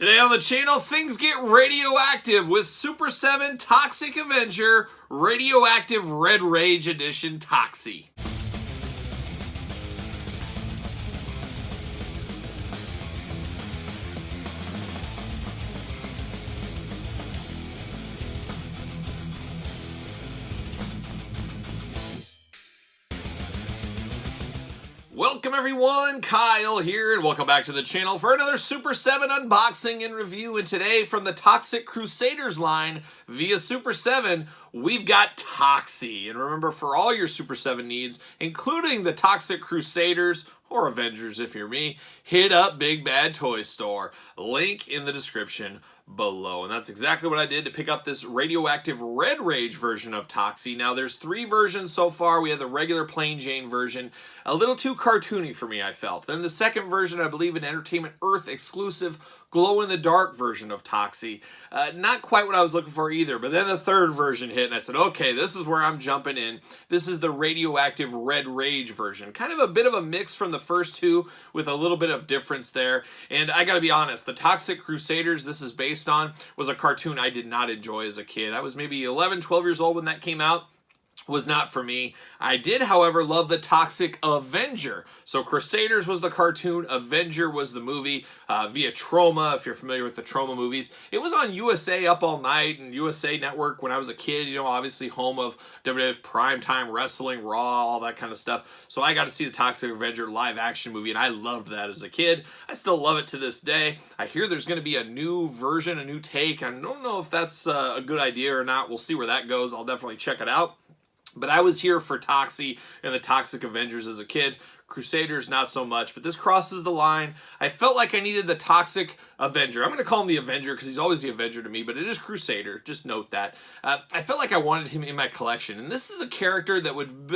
Today on the channel, things get radioactive with Super 7 Toxic Avenger Radioactive Red Rage Edition Toxie. Welcome everyone, Kyle here, and welcome back to the channel for another Super 7 unboxing and review. And today, from the Toxic Crusaders line via Super 7, we've got Toxie. And remember, for all your Super 7 needs, including the Toxic Crusaders, or Avengers if you're me, hit up Big Bad Toy Store. Link in the description below. And that's exactly what I did to pick up this Radioactive Red Rage version of Toxie. Now, there's 3 versions so far. We have the regular plain Jane version, a little too cartoony for me, I felt. Then the second version, I believe, an Entertainment Earth exclusive glow-in-the-dark version of Toxie. Not quite what I was looking for either, but then the third version hit, and I said, okay, this is where I'm jumping in. This is the Radioactive Red Rage version. Kind of a bit of a mix from the first two, with a little bit of difference there. And I gotta be honest, the Toxic Crusaders this is based on was a cartoon I did not enjoy as a kid. I was maybe 11, 12 years old when that came out. Was not for me. I did, however, love the Toxic Avenger. So Crusaders was the cartoon, Avenger was the movie via Troma, if you're familiar with the Troma movies. It was on USA Up All Night and USA Network when I was a kid, you know, obviously home of WWF Primetime Wrestling, Raw, all that kind of stuff. So I got to see the Toxic Avenger live action movie, and I loved that as a kid. I still love it to this day. I hear there's going to be a new version, a new take. I don't know if that's a good idea or not. We'll see where that goes. I'll definitely check it out. But I was here for Toxie and the Toxic Avengers as a kid. Crusaders, not so much, but this crosses the line. I felt like I needed the Toxic Avenger. I'm going to call him the Avenger because he's always the Avenger to me, but it is Crusader. Just note that. I felt like I wanted him in my collection, and this is a character that would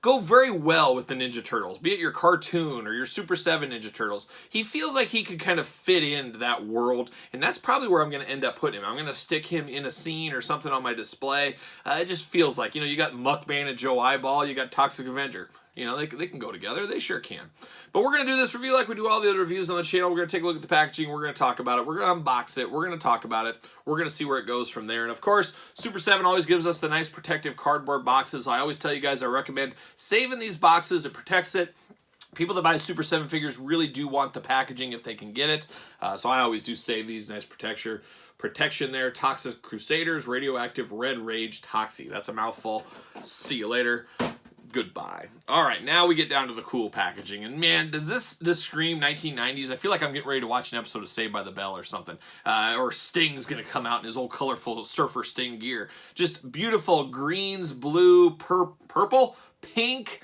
go very well with the Ninja Turtles, be it your cartoon or your Super 7 Ninja Turtles. He feels like he could kind of fit into that world, and that's probably where I'm going to end up putting him. I'm going to stick him in a scene or something on my display. It just feels like, you know, you got Muckman and Joe Eyeball, you got Toxic Avenger. You know, they can go together. They sure can. But we're going to do this review like we do all the other reviews on the channel. We're going to take a look at the packaging. We're going to talk about it. We're going to unbox it. We're going to talk about it. We're going to see where it goes from there. And of course, Super 7 always gives us the nice protective cardboard boxes. I always tell you guys I recommend saving these boxes. It protects it. People that buy Super 7 figures really do want the packaging if they can get it. So I always do save these. Nice protection there. Toxic Crusaders, Radioactive Red Rage Toxie. That's a mouthful. See you later. Goodbye. All right, now we get down to the cool packaging. And man, does this scream 1990s? I feel like I'm getting ready to watch an episode of Saved by the Bell or something. Or Sting's going to come out in his old colorful Surfer Sting gear. Just beautiful greens, blue, purple, pink,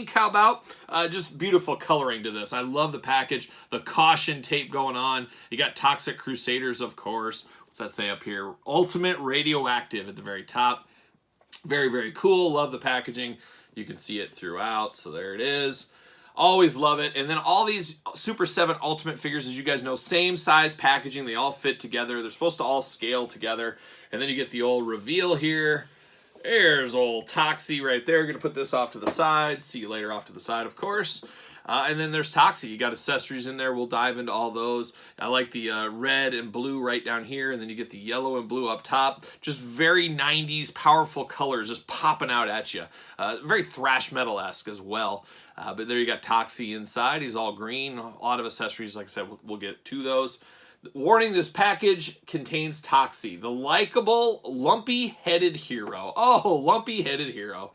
how about? Just beautiful coloring to this. I love the package. The caution tape going on. You got Toxic Crusaders, of course. What's that say up here? Ultimate Radioactive at the very top. Very, very cool. Love the packaging. You can see it throughout, so there it is. Always love it. And then all these Super 7 Ultimate figures, as you guys know, same size packaging. They all fit together. They're supposed to all scale together. And then you get the old reveal here. There's old Toxie right there. Going to put this off to the side. See you later off to the side, of course. And then there's Toxie. You got accessories in there. We'll dive into all those. I like the red and blue right down here, and then you get the yellow and blue up top. Just very 90s, powerful colors just popping out at you. Very thrash metal-esque as well. But there you got Toxie inside. He's all green. A lot of accessories, like I said, we'll get to those. Warning, this package contains Toxie, the likable, lumpy-headed hero. Oh, lumpy-headed hero.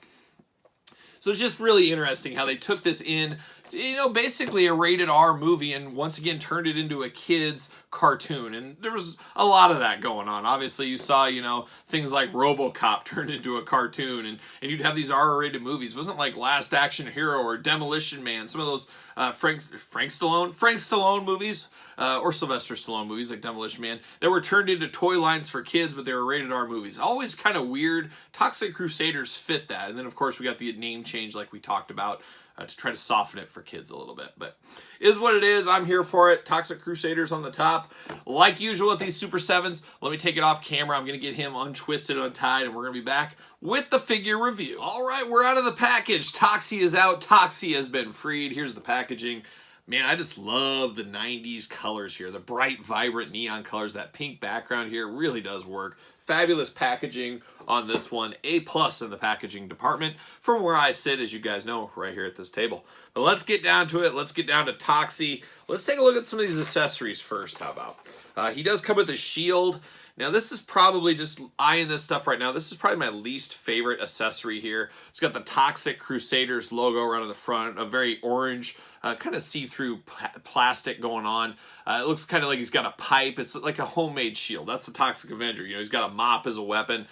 So it's just really interesting how they took this in, you know, basically a rated R movie and once again turned it into a kid's cartoon. And there was a lot of that going on. Obviously, you saw, you know, things like RoboCop turned into a cartoon, and you'd have these R-rated movies. It wasn't like Last Action Hero or Demolition Man, some of those Frank Stallone movies, or Sylvester Stallone movies like Demolition Man, that were turned into toy lines for kids, but they were rated R movies. Always kind of weird. Toxic Crusaders fit that. And then, of course, we got the name change like we talked about, to try to soften it for kids a little bit. But it is what it is. I'm here for it. Toxic Crusaders on the top. Like usual with these Super 7s, let me take it off camera. I'm going to get him untwisted, untied, and we're going to be back with the figure review. All right, we're out of the package. Toxie is out. Toxie has been freed. Here's the packaging. Man, I just love the 90s colors here. The bright, vibrant neon colors. That pink background here really does work. Fabulous packaging on this one. A+ in the packaging department from where I sit, as you guys know, right here at this table. But let's get down to it. Let's get down to Toxie. Let's take a look at some of these accessories first. How about? He does come with a shield. Now, this is probably, just eyeing this stuff right now, this is probably my least favorite accessory here. It's got the Toxic Crusaders logo around the front, a very orange, kind of see-through plastic going on. It looks kind of like he's got a pipe. It's like a homemade shield. That's the Toxic Avenger. You know, he's got a mop as a weapon.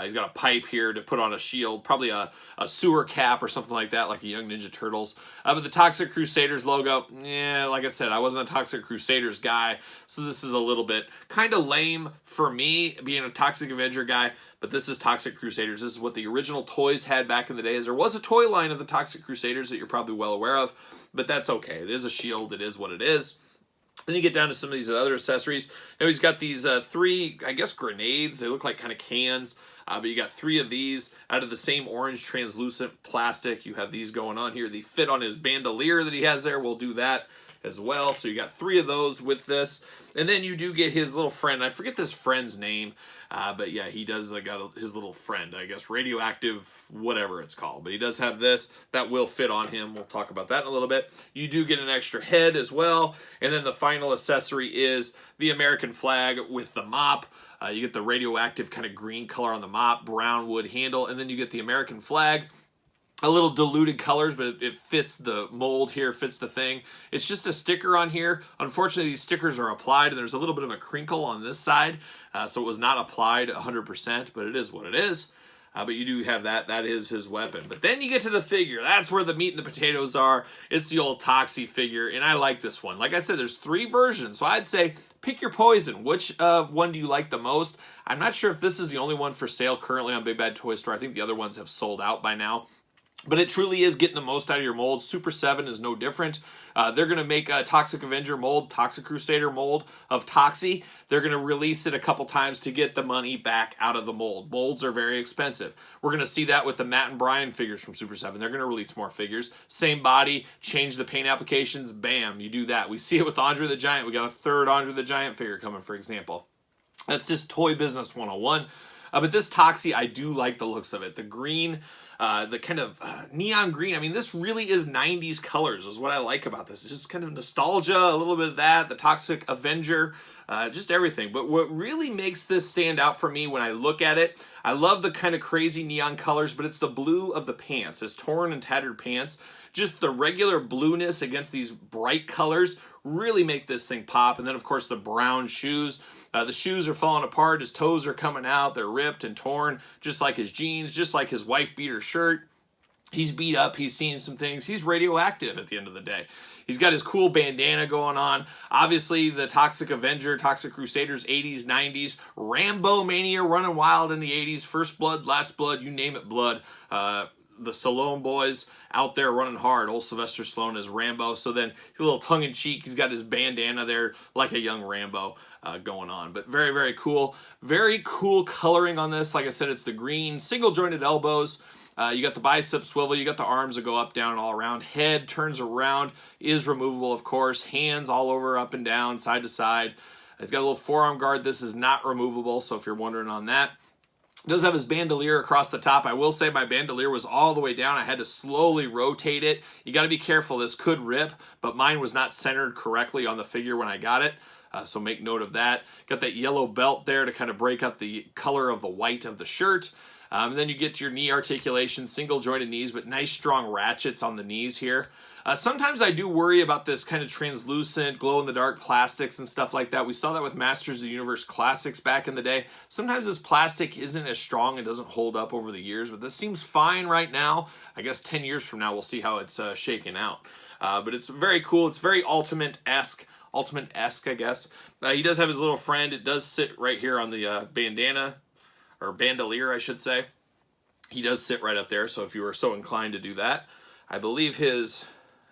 He's got a pipe here to put on a shield, probably a sewer cap or something like that, like a Young Ninja Turtles. But the Toxic Crusaders logo, yeah, like I said, I wasn't a Toxic Crusaders guy, so this is a little bit kind of lame for me, being a Toxic Avenger guy. But this is Toxic Crusaders. This is what the original toys had back in the days. There was a toy line of the Toxic Crusaders that you're probably well aware of, but that's okay. It is a shield. It is what it is. Then you get down to some of these other accessories. Now he's got these 3, I guess, grenades. They look like kind of cans. But you got 3 of these out of the same orange translucent plastic. You have these going on here. They fit on his bandolier that he has there. We'll do that as well. So you got 3 of those with this. And then you do get his little friend. I forget this friend's name. But yeah, he does got his little friend, I guess, Radioactive, whatever it's called. But he does have this. That will fit on him. We'll talk about that in a little bit. You do get an extra head as well. And then the final accessory is the American flag with the mop. You get the radioactive kind of green color on the mop, brown wood handle, and then you get the American flag. A little diluted colors, but it fits the mold here, fits the thing. It's just a sticker on here. Unfortunately, these stickers are applied, and there's a little bit of a crinkle on this side, so it was not applied 100%, but it is what it is. But you do have that. That is his weapon. But then you get to the figure. That's where the meat and the potatoes are. It's the old Toxie figure, and I like this one. Like I said, there's 3 versions, so I'd say pick your poison. Which one do you like the most? I'm not sure if this is the only one for sale currently on Big Bad Toy Store. I think the other ones have sold out by now. But it truly is getting the most out of your mold. Super 7 is no different. They're going to make a Toxic Avenger mold, Toxic Crusader mold of Toxie. They're going to release it a couple times to get the money back out of the mold. Molds are very expensive. We're going to see that with the Matt and Brian figures from Super 7. They're going to release more figures. Same body, change the paint applications, bam, you do that. We see it with Andre the Giant. We got a 3rd Andre the Giant figure coming, for example. That's just toy business 101. But this Toxie, I do like the looks of it. The green, the kind of neon green. I mean, this really is 90s colors is what I like about this. It's just kind of nostalgia, a little bit of that, the Toxic Avenger, just everything. But what really makes this stand out for me when I look at it, I love the kind of crazy neon colors, but it's the blue of the pants, his torn and tattered pants. Just the regular blueness against these bright colors really make this thing pop. And then, of course, the brown shoes. The shoes are falling apart. His toes are coming out. They're ripped and torn, just like his jeans, just like his wife beater shirt. He's beat up. He's seen some things. He's radioactive at the end of the day. He's got his cool bandana going on. Obviously, the Toxic Avenger, Toxic Crusaders, 80s, 90s. Rambo mania running wild in the 80s. First Blood, Last Blood, you name it, blood. The Stallone boys out there running hard. Old Sylvester Stallone is Rambo. So then a little tongue-in-cheek. He's got his bandana there like a young Rambo going on. But very, very cool. Very cool coloring on this. Like I said, it's the green, single-jointed elbows. You got the bicep swivel. You got the arms that go up, down, all around. Head turns around, is removable, of course. Hands all over, up and down, side to side. He's got a little forearm guard. This is not removable, so if you're wondering on that. Does have his bandolier across the top. I will say my bandolier was all the way down. I had to slowly rotate it. You got to be careful. This could rip, but mine was not centered correctly on the figure when I got it. So make note of that. Got that yellow belt there to kind of break up the color of the white of the shirt. And then you get your knee articulation, single jointed knees, but nice strong ratchets on the knees here. Sometimes I do worry about this kind of translucent, glow-in-the-dark plastics and stuff like that. We saw that with Masters of the Universe Classics back in the day. Sometimes this plastic isn't as strong and doesn't hold up over the years, but this seems fine right now. I guess 10 years from now we'll see how it's shaken out. But it's very cool. It's very Ultimate-esque, I guess. He does have his little friend. It does sit right here on the bandana, or bandolier, I should say. He does sit right up there, so if you were so inclined to do that. I believe his...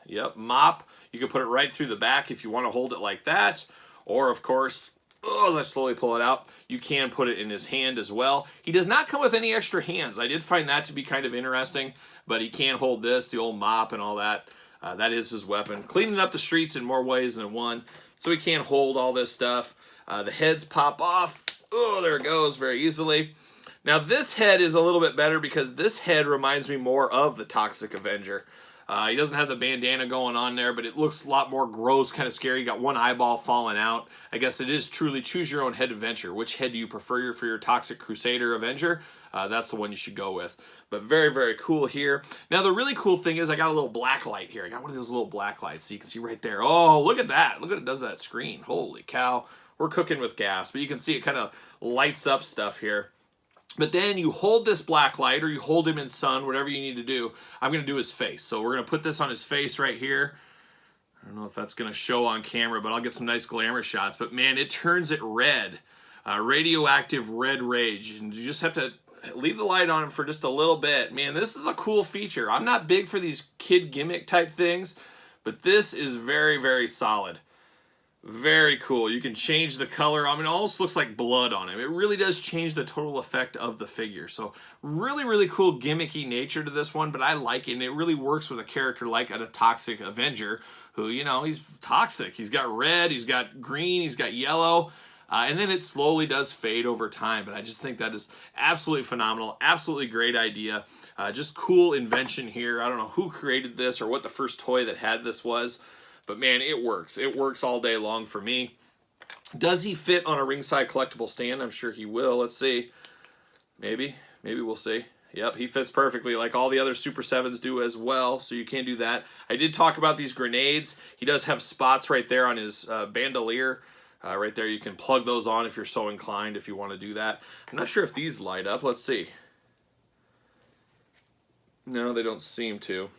Yep, mop. You can put it right through the back if you want to hold it like that. Or, of course, as I slowly pull it out, you can put it in his hand as well. He does not come with any extra hands. I did find that to be kind of interesting, but he can hold this, the old mop and all that. That is his weapon. Cleaning up the streets in more ways than one. So he can't hold all this stuff. The heads pop off. Oh, there it goes very easily. Now this head is a little bit better because this head reminds me more of the Toxic Avenger. He doesn't have the bandana going on there, but it looks a lot more gross, kind of scary. You got one eyeball falling out. I guess it is truly choose your own head adventure. Which head do you prefer for your Toxic Crusader Avenger? That's the one you should go with. But very, very cool here. Now the really cool thing is I got a little black light here. I got one of those little black lights, so you can see right there. Oh, look at that. Look what it does to that screen. Holy cow. We're cooking with gas, but you can see it kind of lights up stuff here. But then you hold this black light, or you hold him in sun, whatever you need to do. I'm going to do his face. So we're going to put this on his face right here. I don't know if that's going to show on camera, but I'll get some nice glamour shots. But man, it turns it red. Radioactive red rage. And you just have to leave the light on him for just a little bit. Man, this is a cool feature. I'm not big for these kid gimmick type things, but this is very, very solid. Very cool. You can change the color. I mean, it almost looks like blood on him. It really does change the total effect of the figure. So really, really cool gimmicky nature to this one, but I like it, and it really works with a character like a Toxic Avenger who, you know, he's toxic. He's got red, he's got green, he's got yellow, and then it slowly does fade over time, but I just think that is absolutely phenomenal. Absolutely great idea. Just cool invention here. I don't know who created this or what the first toy that had this was. But man, it works. It works all day long for me. Does he fit on a ringside collectible stand? I'm sure he will. Let's see. Maybe. Maybe we'll see. Yep, he fits perfectly like all the other Super 7s do as well, so you can do that. I did talk about these grenades. He does have spots right there on his bandolier. Right there, you can plug those on if you're so inclined, if you want to do that. I'm not sure if these light up. Let's see. No, they don't seem to.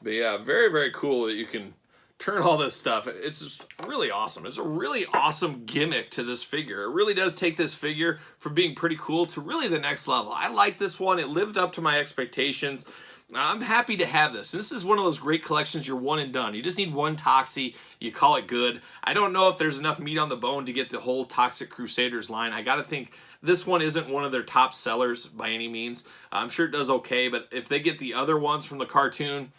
But yeah, very, very cool that you can turn all this stuff. It's just really awesome. It's a really awesome gimmick to this figure. It really does take this figure from being pretty cool to really the next level. I like this one. It lived up to my expectations. I'm happy to have this. This is one of those great collections you're one and done. You just need one Toxie. You call it good. I don't know if there's enough meat on the bone to get the whole Toxic Crusaders line. I got to think this one isn't one of their top sellers by any means. I'm sure it does okay, but if they get the other ones from the cartoon,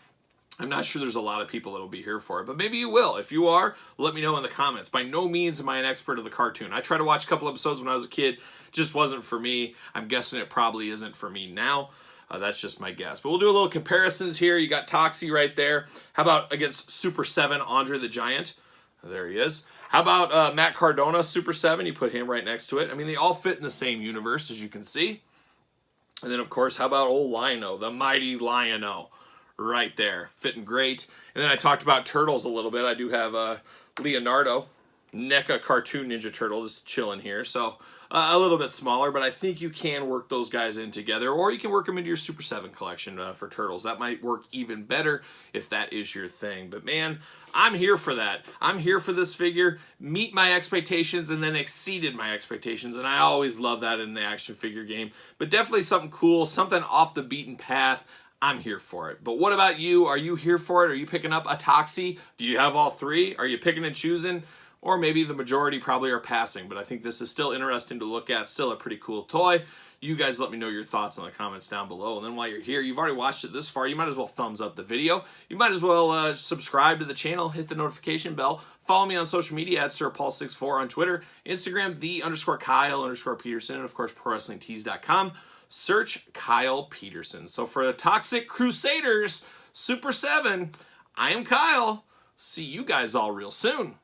I'm not sure there's a lot of people that will be here for it, but maybe you will. If you are, let me know in the comments. By no means am I an expert of the cartoon. I tried to watch a couple episodes when I was a kid. Just wasn't for me. I'm guessing it probably isn't for me now. That's just my guess. But we'll do a little comparisons here. You got Toxie right there. How about against Super 7, Andre the Giant? There he is. How about Matt Cardona, Super 7? You put him right next to it. I mean, they all fit in the same universe, as you can see. And then, of course, how about old Lion-O, the mighty Lion-O? Right there, fitting great. And then I talked about turtles a little bit. I do have Leonardo, NECA Cartoon Ninja Turtle, just chilling here. So a little bit smaller, but I think you can work those guys in together, or you can work them into your Super 7 collection for turtles. That might work even better if that is your thing. But man, I'm here for that. I'm here for this figure, meet my expectations, and then exceeded my expectations. And I always love that in the action figure game. But definitely something cool, something off the beaten path. I'm here for it. But what about you? Are you here for it? Are you picking up a Toxie? Do you have all three? Are you picking and choosing? Or maybe the majority probably are passing, but I think this is still interesting to look at. Still a pretty cool toy. You guys let me know your thoughts in the comments down below. And then while you're here, you've already watched it this far, you might as well thumbs up the video. You might as well subscribe to the channel, hit the notification bell. Follow me on social media at SirPaul64 on Twitter, Instagram, _Kyle_Peterson, and of course, ProWrestlingTees.com. Search Kyle Peterson. So for the Toxic Crusaders Super 7, I am Kyle. See you guys all real soon.